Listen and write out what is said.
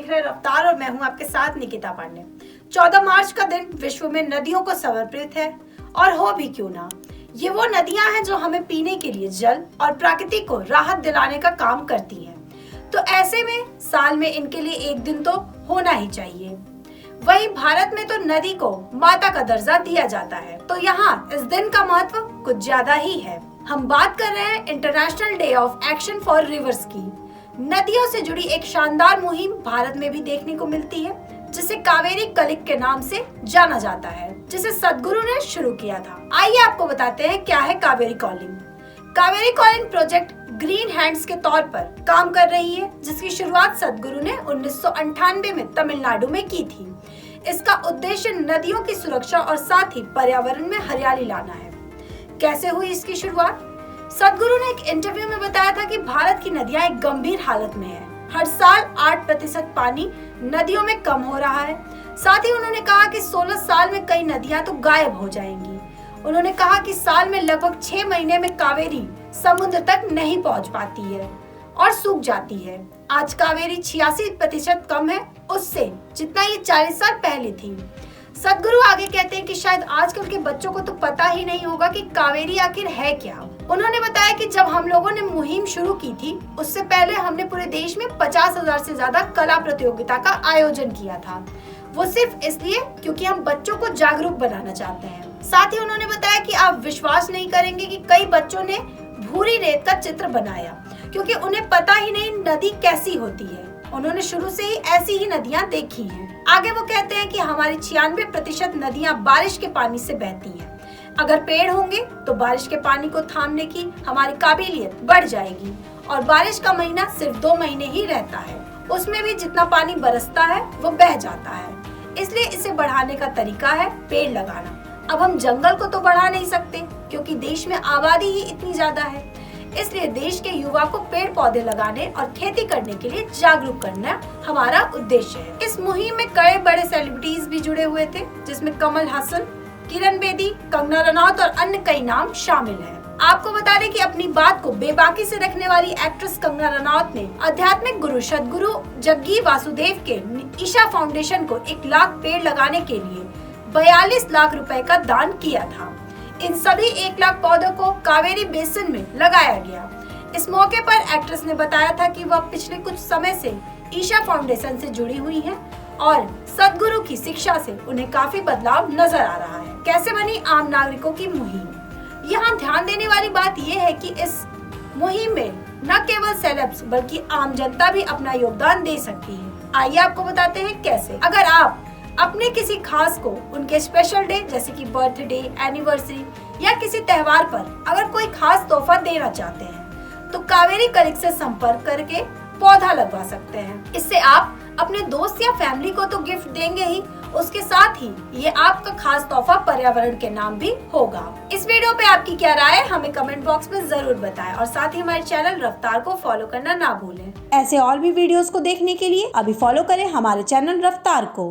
देख रहे हैं रफ्तार और मैं हूं आपके साथ निकिता पांडे। 14 मार्च का दिन विश्व में नदियों को समर्पित है और हो भी क्यों ना। ये वो नदियां हैं जो हमें पीने के लिए जल और प्रकृति को राहत दिलाने का काम करती हैं। तो ऐसे में साल में इनके लिए एक दिन तो होना ही चाहिए। वहीं भारत में तो नदी को माता का दर्जा दिया जाता है, तो यहाँ इस दिन का महत्व कुछ ज्यादा ही है। हम बात कर रहे हैं international day of action for reverse की। नदियों से जुड़ी एक शानदार मुहिम भारत में भी देखने को मिलती है, जिसे कावेरी कलिक के नाम से जाना जाता है, जिसे सदगुरु ने शुरू किया था। आइए आपको बताते हैं क्या है Kaveri calling. Kaveri calling project green hands के तौर पर काम कर रही है, जिसकी शुरुआत सदगुरु ने 1998 में तमिलनाडु में की थी। इसका उद्देश्य नदियों की सुरक्षा और साथ ही पर्यावरण में हरियाली लाना है। कैसे हुई इसकी शुरुआत? सदगुरु ने एक इंटरव्यू में बताया था कि भारत की नदियां एक गंभीर हालत में है। हर साल 8% पानी नदियों में कम हो रहा है। साथ ही उन्होंने कहा कि 16 साल में कई नदियां तो गायब हो जाएंगी। उन्होंने कहा कि साल में लगभग 6 महीने में कावेरी समुद्र तक नहीं पहुंच पाती है और सूख जाती है। आज कावेरी 86% कम है उससे जितना ये 40 साल पहले थी। सदगुरु आगे कहते हैं कि शायद आजकल के बच्चों को तो पता ही नहीं होगा कि कावेरी आखिर है क्या। उन्होंने बताया कि जब हम लोगों ने मुहिम शुरू की थी, उससे पहले हमने पूरे देश में 50,000 से ज्यादा कला प्रतियोगिता का आयोजन किया था। वो सिर्फ इसलिए क्योंकि हम बच्चों को जागरूक बनाना चाहते हैं। साथ ही उन्होंने बताया कि आप विश्वास नहीं करेंगे कि कई बच्चों ने भूरी रेत का चित्र बनाया, क्योंकि उन्हें पता ही नहीं नदी कैसी होती है। उन्होंने शुरू से ही ऐसी ही नदियां देखी हैं। आगे वो कहते हैं कि हमारी 96% नदियां बारिश के पानी से बहती हैं। अगर पेड़ होंगे तो बारिश के पानी को थामने की हमारी काबिलियत बढ़ जाएगी और बारिश का महीना सिर्फ 2 महीने ही रहता है। उसमें भी जितना पानी बरसता है वो बह जाता है। इसलिए इसे बढ़ाने का तरीका है पेड़ लगाना। अब हम जंगल को तो बढ़ा नहीं सकते क्योंकि देश में आबादी ही इतनी ज्यादा है। इसलिए देश के युवा को पेड़ पौधे लगाने और खेती करने के लिए जागरूक करना हमारा उद्देश्य है। इस मुहिम में कई बड़े सेलिब्रिटीज भी जुड़े हुए थे, जिसमें कमल हसन, किरण बेदी, कंगना रनौत और अन्य कई नाम शामिल हैं। आपको बता दें कि अपनी बात को बेबाकी से रखने वाली एक्ट्रेस कंगना रनौत ने आध्यात्मिक गुरु सदगुरु जग्गी वासुदेव के ईशा फाउंडेशन को 1 लाख पेड़ लगाने के लिए 42 लाख रुपए का दान किया था। इन सभी 1 लाख पौधों को कावेरी बेसिन में लगाया गया। इस मौके पर एक्ट्रेस ने बताया था कि वह पिछले कुछ समय से ईशा फाउंडेशन से जुड़ी हुई हैं और सदगुरु की शिक्षा से उन्हें काफी बदलाव नजर आ रहा है। कैसे बनी आम नागरिकों की मुहिम? यहाँ ध्यान देने वाली बात यह है कि इस मुहिम में न केवल सेलेब्स बल्कि आम जनता भी अपना योगदान दे सकती है। आइए आपको बताते हैं कैसे। अगर आप अपने किसी खास को उनके स्पेशल डे जैसे कि बर्थडे, एनिवर्सरी या किसी त्योहार पर अगर कोई खास तोहफा देना चाहते हैं तो कावेरी कलिक से संपर्क करके पौधा लगवा सकते हैं। इससे आप अपने दोस्त या फैमिली को तो गिफ्ट देंगे ही, उसके साथ ही ये आपका खास तोहफा पर्यावरण के नाम भी होगा। इस वीडियो पे आपकी क्या राय है हमें कमेंट बॉक्स में जरूर बताएं और साथ ही हमारे चैनल रफ्तार को फॉलो करना ना भूलें। ऐसे और भी वीडियोस को देखने के लिए अभी फॉलो करें हमारे चैनल रफ्तार को।